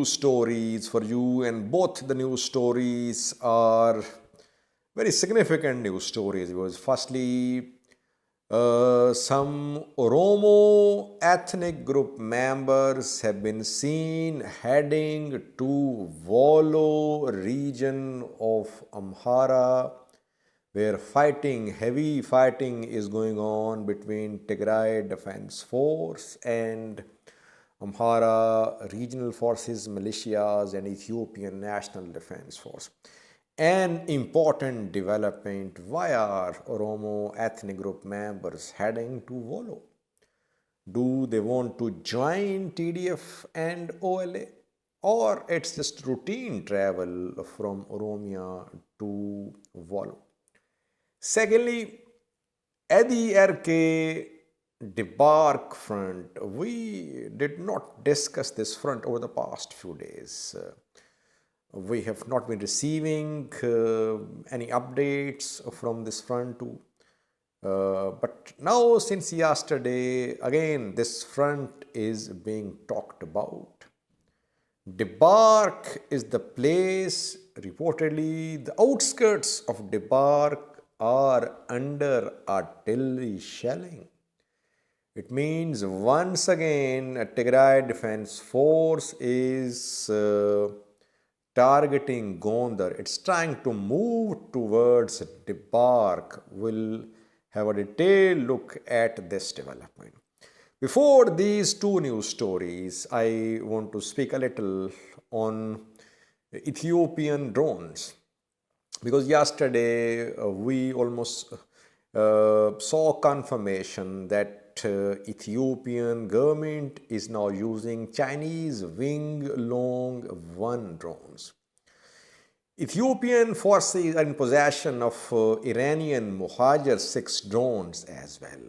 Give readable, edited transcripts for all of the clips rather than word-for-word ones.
news stories for you, and both the news stories are very significant news stories. Because firstly, some Oromo ethnic group members have been seen heading to Vollo region of Amhara, where heavy fighting is going on between Tigray Defense Force and Amhara regional forces, militias, and Ethiopian National Defense Force. An important development. Why are Oromo ethnic group members heading to Wollo? Do they want to join TDF and OLA? Or it's just routine travel from Oromia to Wollo? Secondly, Ethiopian Debark front. We did not discuss this front over the past few days. We have not been receiving any updates from this front too. But now, since yesterday, again, this front is being talked about. Debark is the place, reportedly, the outskirts of Debark are under artillery shelling. It means once again, a Tigray Defense Force is targeting Gonder. It's trying to move towards Debark. We'll have a detailed look at this development. Before these two news stories, I want to speak a little on Ethiopian drones. Because yesterday we almost saw confirmation that Ethiopian government is now using Chinese Wing Long 1 drones. Ethiopian forces are in possession of Iranian Mohajer 6 drones as well.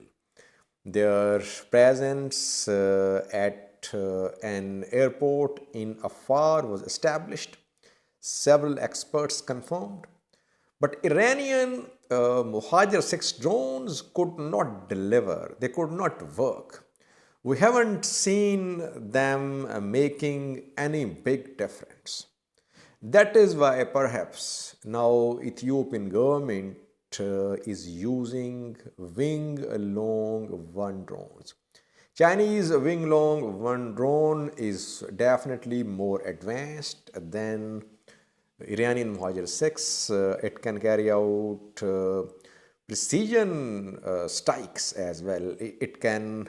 Their presence at an airport in Afar was established. Several experts confirmed. But Iranian Mohajer 6 drones could not deliver, they could not work. We haven't seen them making any big difference. That is why perhaps now Ethiopian government is using Wing Long 1 drones. Chinese Wing Long 1 drone is definitely more advanced than Iranian Mohajer 6. It can carry out precision strikes as well. It can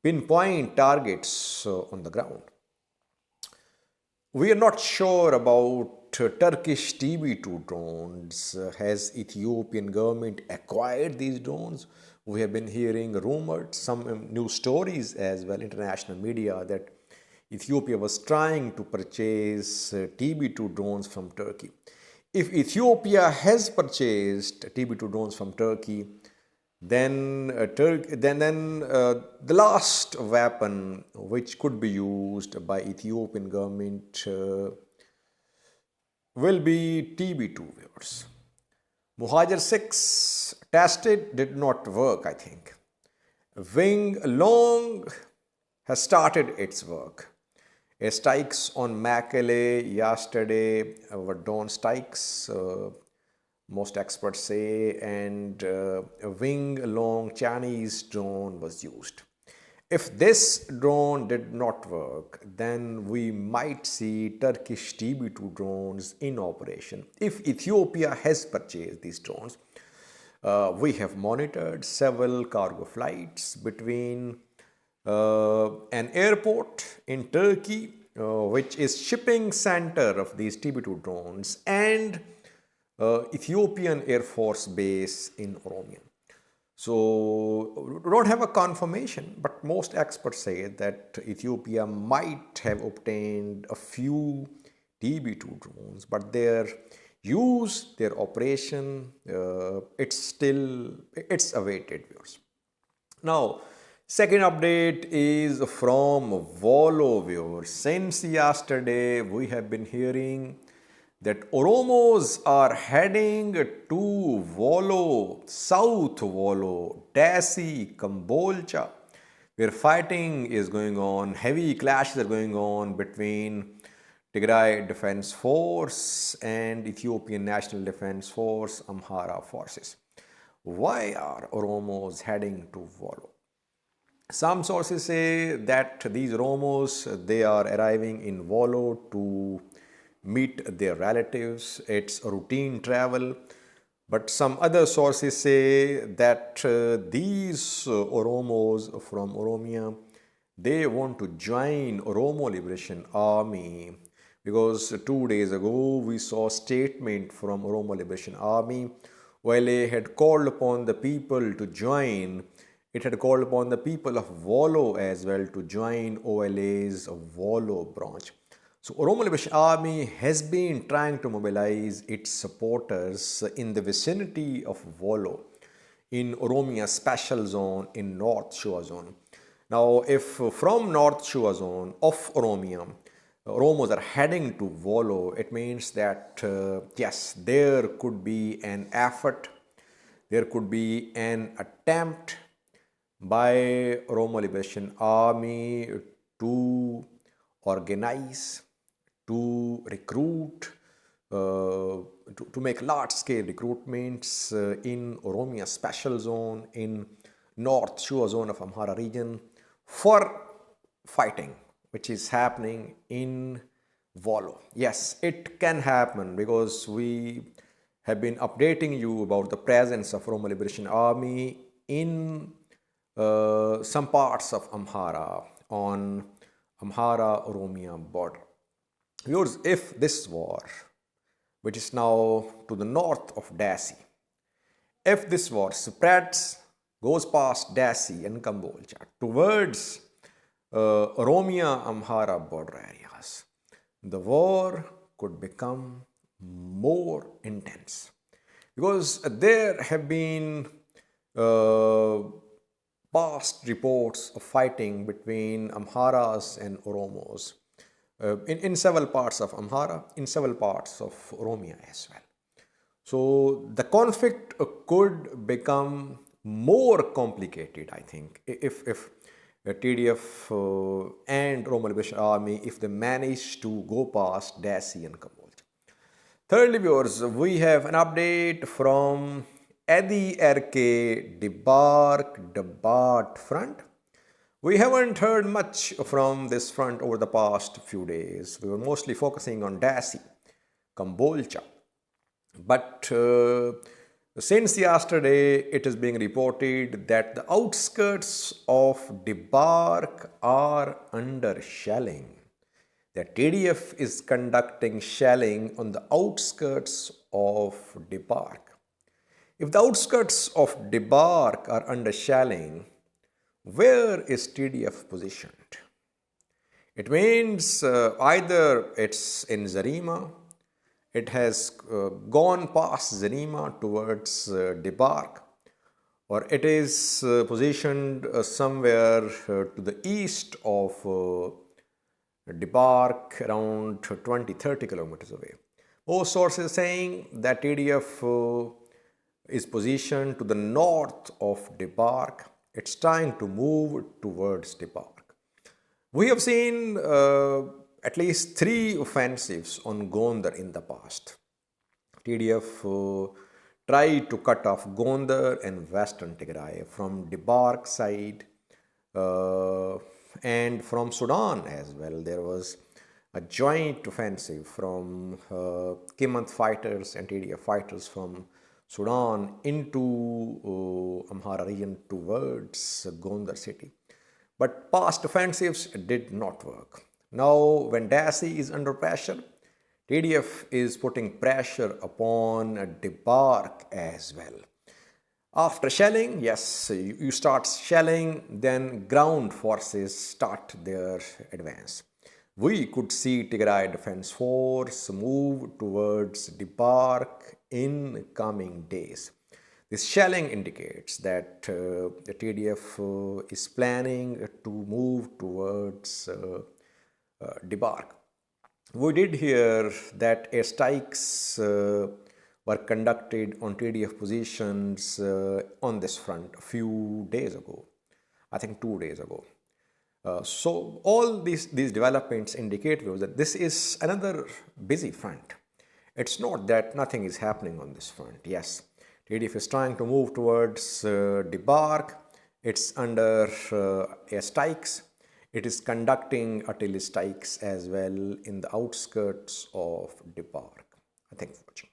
pinpoint targets on the ground. We are not sure about Turkish TB2 drones. Has Ethiopian government acquired these drones? We have been hearing rumored, some news stories as well, international media, that Ethiopia was trying to purchase TB2 drones from Turkey. If Ethiopia has purchased TB2 drones from Turkey, then the last weapon which could be used by Ethiopian government will be TB2 viewers. Mohajer 6 tested, did not work, I think. Wing Long has started its work. Strikes on Mekelle yesterday were drone strikes, most experts say, and a Wing Long Chinese drone was used. If this drone did not work, then we might see Turkish TB2 drones in operation. If Ethiopia has purchased these drones, we have monitored several cargo flights between an airport in Turkey, which is shipping center of these TB2 drones, and Ethiopian Air Force base in Oromo. So we don't have a confirmation, but most experts say that Ethiopia might have obtained a few TB2 drones, but their use, their operation, it's awaited viewers. Now, second update is from Vollo viewers. Since yesterday, we have been hearing that Oromos are heading to Vollo, South Vollo, Desi, Kambolcha, where fighting is going on, heavy clashes are going on between Tigray Defense Force and Ethiopian National Defense Force Amhara forces. Why are Oromos heading to Vollo? Some sources say that these Oromos, they are arriving in Vollo to meet their relatives. It's a routine travel. But some other sources say that these Oromos from Oromia, they want to join Oromo Liberation Army, because 2 days ago we saw a statement from Oromo Liberation Army. While they had called upon the people to join, it had called upon the people of Vollo as well to join OLA's Vollo branch. So Oromo Liberation Army has been trying to mobilize its supporters in the vicinity of Vollo in Oromia Special Zone in North Shua Zone. Now, if from North Shua Zone of Oromia, Oromos are heading to Vollo, it means that yes, there could be an effort, there could be an attempt by Oromo Liberation Army to organize, to recruit, to make large-scale recruitments in Oromia Special Zone, in North Shua Zone of Amhara region for fighting, which is happening in Vollo. Yes, it can happen because we have been updating you about the presence of Oromo Liberation Army in some parts of Amhara on Amhara-Oromia border. Viewers, if this war, which is now to the north of Dasi, if this war spreads, goes past Dasi and Kambolcha towards Oromia-Amhara border areas, the war could become more intense, because there have been past reports of fighting between Amharas and Oromos in several parts of Amhara, in several parts of Oromia as well. So the conflict could become more complicated, I think, if TDF and Oromo Liberation Army, if they manage to go past Dasi and Kambolcha. Thirdly, viewers, we have an update from Ethiopian Debark Gonder front. We haven't heard much from this front over the past few days. We were mostly focusing on Dasi, Kambolcha. But since yesterday, it is being reported that the outskirts of Debark are under shelling. The TDF is conducting shelling on the outskirts of Debark. If the outskirts of Debark are under shelling, where is TDF positioned? It means either it's in Zarima, it has gone past Zarima towards Debark, or it is positioned somewhere to the east of Debark, around 20-30 kilometers away. Most sources saying that TDF is positioned to the north of Debark. It's trying to move towards Debark. We have seen at least 3 offensives on Gonder in the past. TDF tried to cut off Gonder and Western Tigray from Debark side and from Sudan as well. There was a joint offensive from Kimant fighters and TDF fighters from Sudan into Amhara region towards Gonder city. But past offensives did not work. Now, when Dasi is under pressure, TDF is putting pressure upon Debark as well. After shelling, yes, you start shelling, then ground forces start their advance. We could see Tigray Defense Force move towards Debark in coming days. This shelling indicates that the TDF is planning to move towards Debark. We did hear that airstrikes were conducted on TDF positions on this front a few days ago, I think 2 days ago. So all these developments indicate that this is another busy front. It's not that nothing is happening on this front. Yes, TDF is trying to move towards Debark. It's under airstrikes. It is conducting artillery strikes as well in the outskirts of Debark. Thank you for watching.